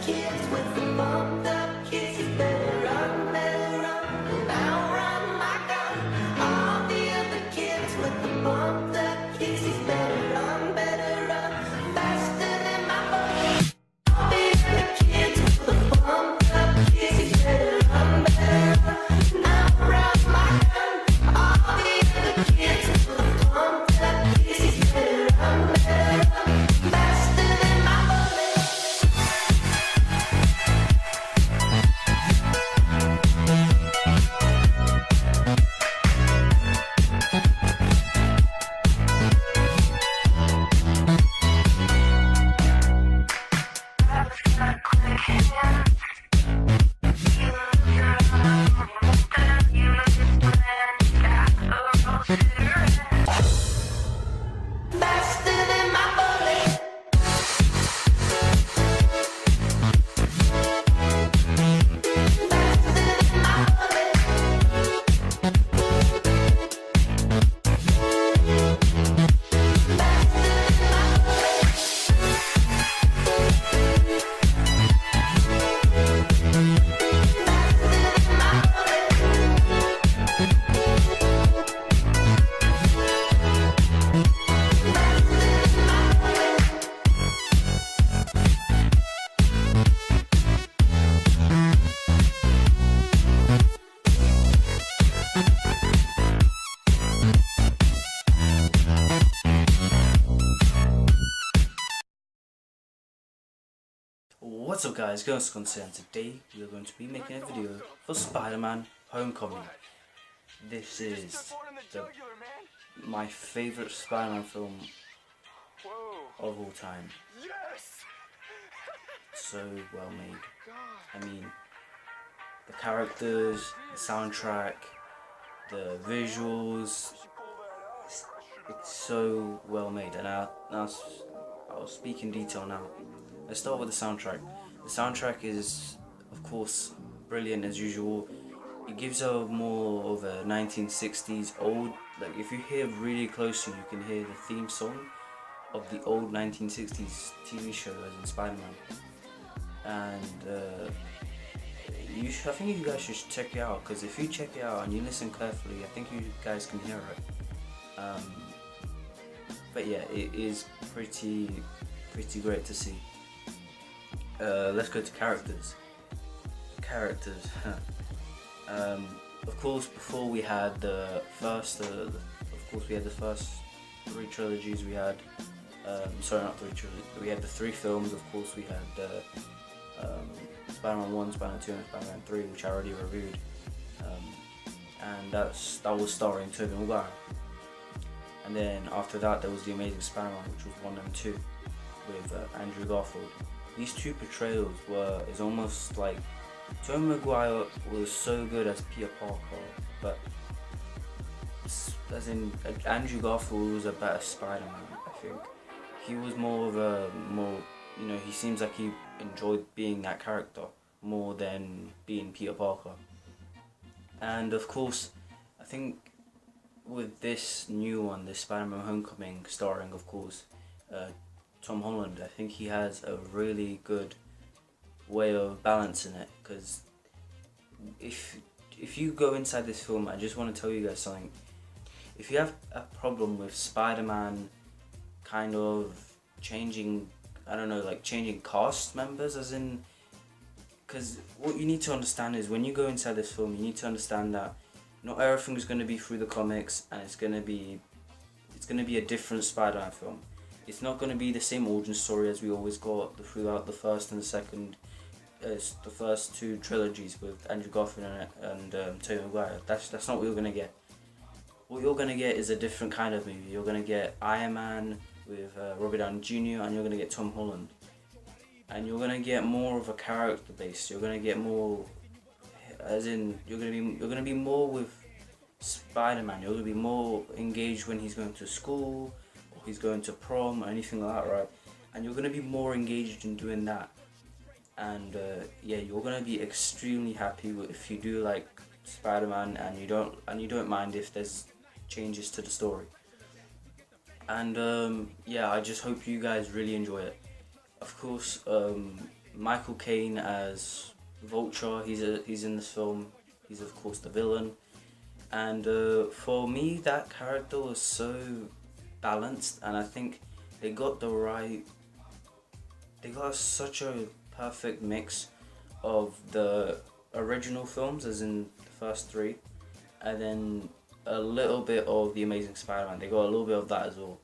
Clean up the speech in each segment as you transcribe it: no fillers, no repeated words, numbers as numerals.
kids with the bumped up kids. You better run, now run, my gun. All the other kids with the bumped up kids. You better run, faster than my bullet. All the other kids with the bumped up kids. You better run, now run, my gun. All the other kids with the bumped up kids. You better run, faster than my bullet. Faster than my bullet. Faster than my bullet. What's up guys, GamerVsConsoles, and today we are going to be making a video for Spider-Man Homecoming. This is my favourite Spider-Man film of all time. So well made. I mean, the characters, the soundtrack, the visuals, it's so well made, and I'll speak in detail now. Let's start with the soundtrack. The soundtrack is, of course, brilliant as usual. It gives a more of a 1960s old, like if you hear really closely, you can hear the theme song of the old 1960s TV show as in Spider-Man. And I think you guys should check it out, because if you check it out and you listen carefully, I think you guys can hear it. But yeah, it is pretty great to see. Let's go to characters. Of course, before we had the first, we had the first three trilogies. We had, sorry, not three trilogies. We had the three films. Of course, we had Spider-Man 1, Spider-Man 2, and Spider-Man 3, which I already reviewed. And that was starring Tobey Maguire. And then after that, there was the Amazing Spider-Man, which was 1 and 2, with Andrew Garfield. These two portrayals is almost like Tobey Maguire was so good as Peter Parker, but as in Andrew Garfield was a better Spider-Man. I think he was he seems like he enjoyed being that character more than being Peter Parker. And of course, I think with this new one, this Spider-Man Homecoming, starring of course Tom Holland, I think he has a really good way of balancing it, because if you go inside this film, I just want to tell you guys something. If you have a problem with Spider-Man kind of changing, I don't know, like changing cast members, as in, because what you need to understand is when you go inside this film, you need to understand that not everything is going to be through the comics, and it's going to be a different Spider-Man film. It's not going to be the same origin story as we always got throughout the first and the second, the first two trilogies with Andrew Garfield and Tobey Maguire. That's not what you're going to get. What you're going to get is a different kind of movie. You're going to get Iron Man with Robert Downey Jr. and you're going to get Tom Holland. And you're going to get more of a character base. You're going to get more, as in, you're going to be more with Spider-Man. You're going to be more engaged when he's going to school, he's going to prom or anything like that, right? And you're going to be more engaged in doing that. And yeah, you're going to be extremely happy if you do like Spider-Man and you don't mind if there's changes to the story. And yeah, I just hope you guys really enjoy it. Of course, Michael Caine as Vulture. He's in this film. He's of course the villain, and for me that character was so balanced, and I think they got the right. They got such a perfect mix of the original films, as in the first three, and then a little bit of the Amazing Spider-Man. They got a little bit of that as well,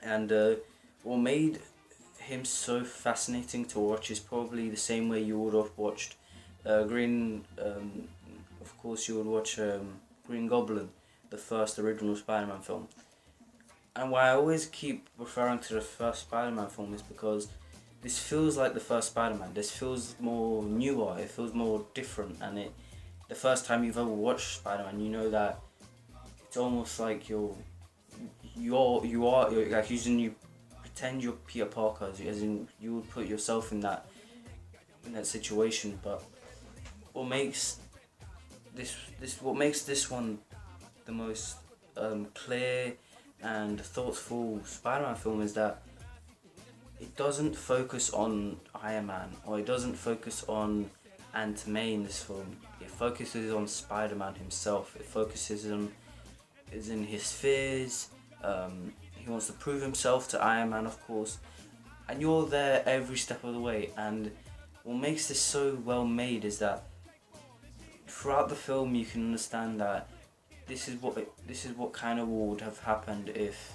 and what made him so fascinating to watch is probably the same way you would have watched Green. Of course, you would watch Green Goblin, the first original Spider-Man film. And why I always keep referring to the first Spider-Man film is because this feels like the first Spider-Man. This feels more newer. It feels more different, and the first time you've ever watched Spider-Man, you know that it's almost like you're like using you pretend you're Peter Parker, as in you would put yourself in that situation. But what makes this one the most clear and thoughtful Spider-Man film is that it doesn't focus on Iron Man, or it doesn't focus on Aunt May in this film. It focuses on Spider-Man himself. It focuses on his fears. He wants to prove himself to Iron Man, of course, and you're there every step of the way. And what makes this so well made is that throughout the film you can understand that this is what kind of would have happened if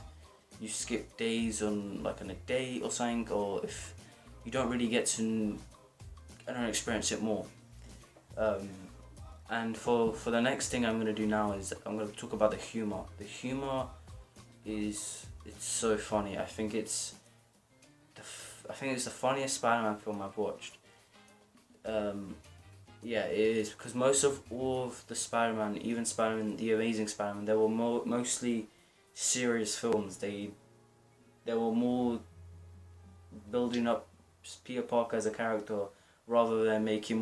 you skip days on a date or something, or if you don't really get to experience it more. And for the next thing I'm gonna do now is I'm gonna talk about the humor. The humor it's so funny. I think it's the funniest Spider-Man film I've watched. Yeah, it is, because most of all of the Spider-Man, even Spider-Man, the Amazing Spider-Man, they were mostly serious films. They were more building up Peter Parker as a character rather than making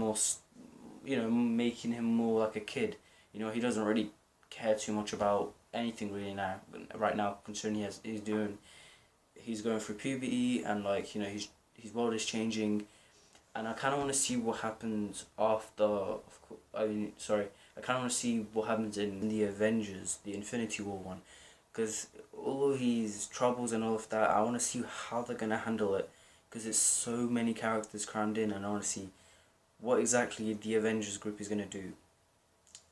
him more like a kid. He doesn't really care too much about anything really right now, considering he's going through puberty, and his world is changing, and I kind of want to see what happens after. I kind of want to see what happens in the Avengers, the Infinity War one, because all of his troubles and all of that, I want to see how they're gonna handle it, because it's so many characters crammed in, and I want to see what exactly the Avengers group is gonna do,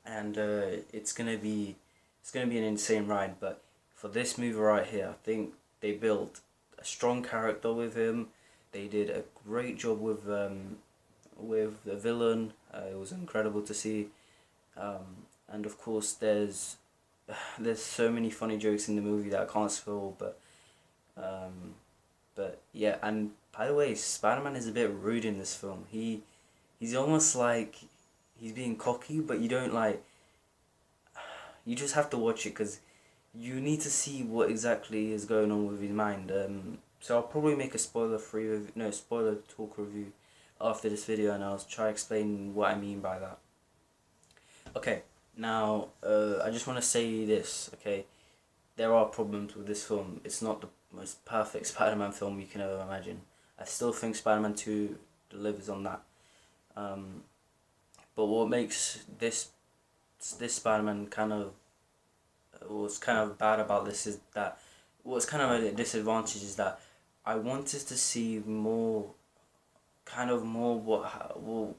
and it's gonna be an insane ride. But for this movie right here, I think they built a strong character with him. They did a great job with the villain. It was incredible to see, and of course there's so many funny jokes in the movie that I can't spoil. But yeah, and by the way, Spider-Man is a bit rude in this film. He's almost like he's being cocky, but you don't you just have to watch it, because you need to see what exactly is going on with his mind. So I'll probably make a spoiler talk review after this video, and I'll try to explain what I mean by that. Okay, now I just want to say this, okay? There are problems with this film. It's not the most perfect Spider-Man film you can ever imagine. I still think Spider-Man 2 delivers on that. But what makes this Spider-Man what's kind of bad about this is that, what's kind of a disadvantage is that I wanted to see more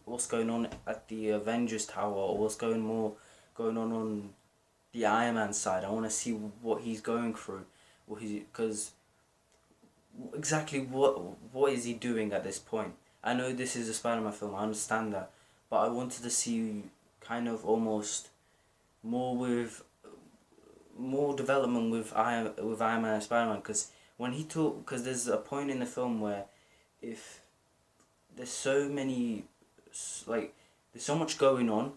what's going on at the Avengers Tower, or what's going on the Iron Man side. I want to see what he's going through, because exactly what is he doing at this point. I know this is a Spider-Man film, I understand that, but I wanted to see kind of almost more development with Iron Man and Spider-Man, because there's a point in the film where if there's so much going on,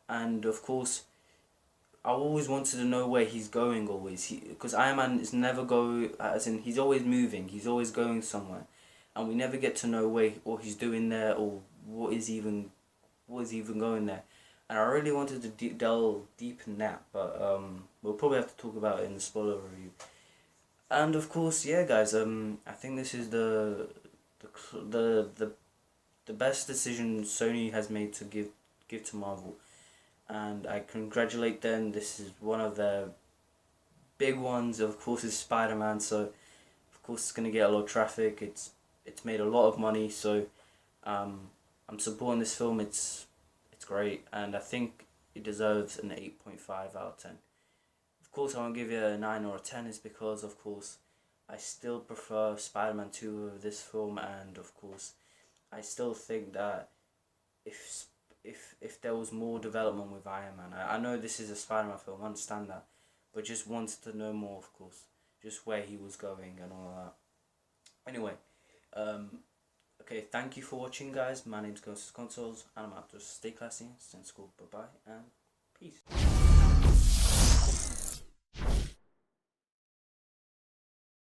and of course I always wanted to know where he's going always, because Iron Man is never he's always moving, he's always going somewhere, and we never get to know what he's doing there, or what is even going there. And I really wanted to delve deep in that, but we'll probably have to talk about it in the spoiler review. And of course, yeah, guys, I think this is the the best decision Sony has made to give to Marvel, and I congratulate them. This is one of their big ones. Of course, is Spider-Man, so of course it's gonna get a lot of traffic. It's made a lot of money, so I'm supporting this film. It's great, and I think it deserves an 8.5 out of 10. Of course, I won't give it a 9 or a 10 is because, of course, I still prefer Spider-Man 2 over this film, and of course, I still think that if there was more development with Iron Man, I know this is a Spider-Man film, I understand that, but just wanted to know more, of course, just where he was going and all of that. Anyway, okay, thank you for watching, guys. My name's GamerVsConsoles, and I'm out to stay classy, stay in school. Bye bye and peace.